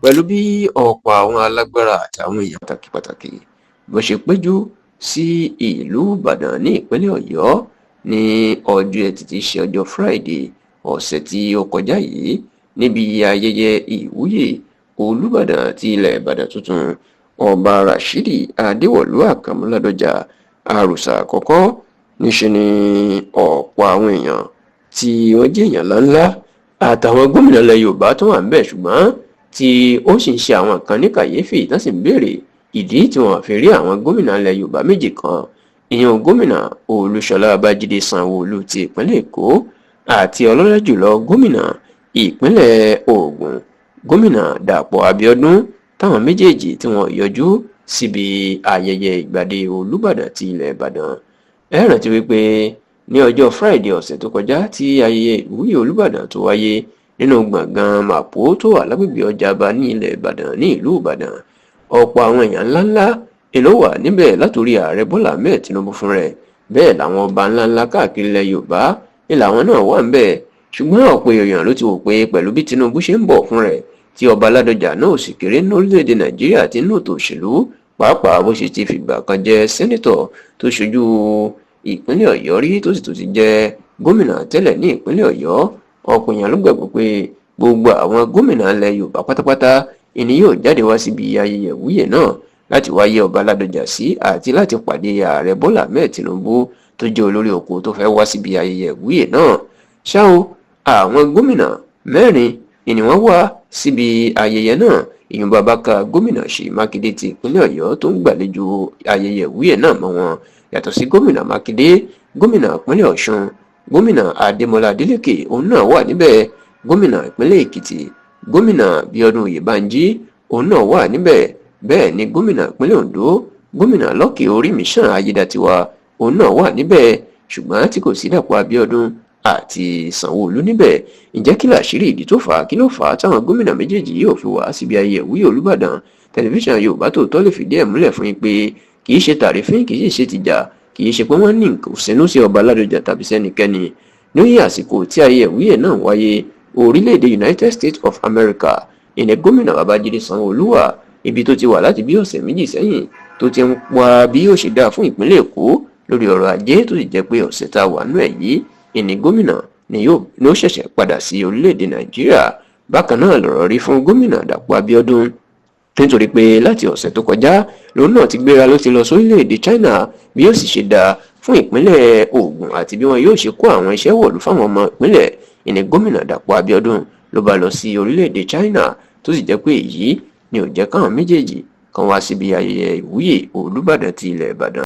pẹ̀lú bí ọ̀pọ̀ àwọn alágbára àtàwọn èèyàn pàtàkì bó ṣe péjú sí ìlú Ìbàdàn ní ìpínlẹ̀ Ọ̀yọ́ ní ọjọ́ Ẹtì tí í ṣe ọjọ́ Friday ọ̀sẹ̀ tí ó kọjá yìí níbi ayẹyẹ ìwúyè Olúbàdàn ti ilẹ̀ Ìbàdàn tuntun Ọba Rashidi Adéwọ̀lú Àkànmú Ládọjà Àrùsà àkọ́kọ́. Níṣe ni ọ̀pọ̀ àwọn èèyàn tí wọ́n jẹ́ èèyàn ńláńlá àtàwọn gómìnà ilẹ̀ Yorùbá tó wà ńbẹ̀, ṣùgbọ́n tí ó sì ń ṣe àwọn kan ní kàyéfì tán sì ń béèrè ìdí tí wọ́n fi rí àwọn gómìnà ilẹ̀ Yorùbá méjì kan, ìyẹn gómìnà Olúṣọlá Babájídé Sanwó-Olú ti ìpínlẹ̀ Èkó àti ọlọ́lá jùlọ gómìnà ìpínlẹ̀ Ògùn gómìnà Dàpọ̀ Abíọ́dún, táwọn méjèèjì tí wọ́n yọjú síbi ayẹyẹ ìgbàdé Olúbàdàn ti ilẹ̀ Ìbàdàn. Ẹ rántí wípé ní ọjọ́ Friday ọ̀sẹ̀ tó kọjá tí ayẹyẹ ìwúyè Olúbàdàn tó wáyé nínú gbọ̀ngàn Màpó tó wà lágbègbè Ọjà'ba ní ilẹ̀ Ìbàdàn ní ìlú Ìbàdàn, ọ̀pọ̀ àwọn èèyàn ńláńlá ló wà níbẹ̀ látòrí ààrẹ Bọ́lá Ahmed Tinubu fún rẹ̀, bẹ́ẹ̀ làwọn ọba ńláńlá káàkiri ilẹ̀ Yorùbá ni làwọn náà wà ńbẹ̀. Ṣùgbọ́n ọ̀pọ̀ èèyàn ló ti wò pé pẹ̀lú bí Tinubu ṣe ń bọ̀ fún rẹ̀ tí ọba Ládọjà náà ò sì kéré ní orílẹ̀-èdè Nàìjíríà àti inú ètò òṣèlú, pàápàá bó ṣe ti fìgbà kan jẹ́ sẹ́nítọ̀ tó ṣojú ìpínlẹ̀ Ọ̀yọ́ rí tó sì tún ti jẹ́ gómìnà tẹ́lẹ̀ ní ìpínlẹ̀ Ọ̀yọ́. Ọ̀pọ̀ èèyàn ló gbàgbọ́ pé gbogbo àwọn gómìnà ilẹ̀ Yorùbá pátápátá ni yóò jáde wá síbi ayẹyẹ ìwúyè náà láti wáyé ọba Ládọjà sí àti láti pàdé ààrẹ Bọ́lá Ahmed Tinubu tó jẹ́ olórí oko tó fẹ́ wá síbi ayẹyẹ ìwúyè náà. Ṣá o, àwọn gómìnà mẹ́rin ni wọ́n wá síbi ayẹyẹ náà. Ìyún bàbá ka gómìnà Ṣèyí Mákindé ti ìpínlẹ̀ Ọ̀yọ́ tó ń gbàlejò ayẹyẹ ìwúyè náà mọ́ wọn, yàtọ̀ sí gómìnà Mákindé, gómìnà ìpínlẹ̀ Ọ̀ṣun gómìnà Adémọlá Adélékè òun náà wà níbẹ̀, gómìnà ìpínlẹ̀ Èkìtì gómìnà Bíọ́dún Oyèbánjí òun náà wà níbẹ̀, bẹ́ẹ̀ ni gómìnà ìpínlẹ̀ Oǹdó gómìnà Lọ́kì Orímìṣàn Ayédàtiwa òun náà wà níbẹ̀, ṣùgbọ́n tí kò sí Dàpọ̀ Abíọ́dún àti Sanwó-Olú níbẹ̀. Ǹjẹ́ kí làṣírí ìdí tó fà á, kí ló fà á táwọn gómìnà méjèèjì yóò fi wá síbi ayẹyẹ ìwúyè Olúbàdàn? Tẹlifíṣàn Yorùbá Tòótọ́ lè fìdí ẹ̀ múlẹ̀ fún yín pé kì í ṣe tàrífín, kì í ṣe tìjà, kì í ṣe pé wọ́n ní nǹkan sínú sí ọba Ládọjà tàbí sẹ́nikẹ́ni. Ní àsìkò tí ayẹyẹ ìwúyè náà wáyé, orílẹ̀-èdè United States of America ìní gómìnà Babájídé Sanwó-Olú wà, ibi tó ti wà láti bí ọ̀sẹ̀ méjì sẹ́yìn tó ti ń pa bí yóò ṣe dáa fún ìpínlẹ̀ Èkó lórí ọrọ̀ ajé, tó sì jẹ́ pé ọ̀sẹ̀ tá a wà nú ẹ̀ yìí ìní gómìnà ni yóò ṣẹ̀ṣẹ̀ padà sí orílẹ̀-èdè Nàìjíríà. Bákan náà lọ̀rọ̀ rí fún gómìnà Dàpọ̀ Abíọ́dún, nítorí pé láti ọ̀sẹ̀ tó kọjá lòun náà ti gbéra ló ti lọ sórílẹ̀-èdè China bí yóò sì ṣe dáa fún ìpínlẹ̀ Ògùn àti bí wọn yóò ṣe kó àwọn iṣẹ́ wọ̀lú fáwọn ọmọ ìpínlẹ̀. Ìní gómìnà Dàpọ̀ Abíọ́dún ló bá lọ sí orílẹ̀-èdè China, tó sì jẹ́ pé èyí ni ò jẹ́ káwọn méjèèjì kan wá síbi ayẹyẹ ìwúyè Olúbàdàn ti ilẹ̀ Ìbàdàn.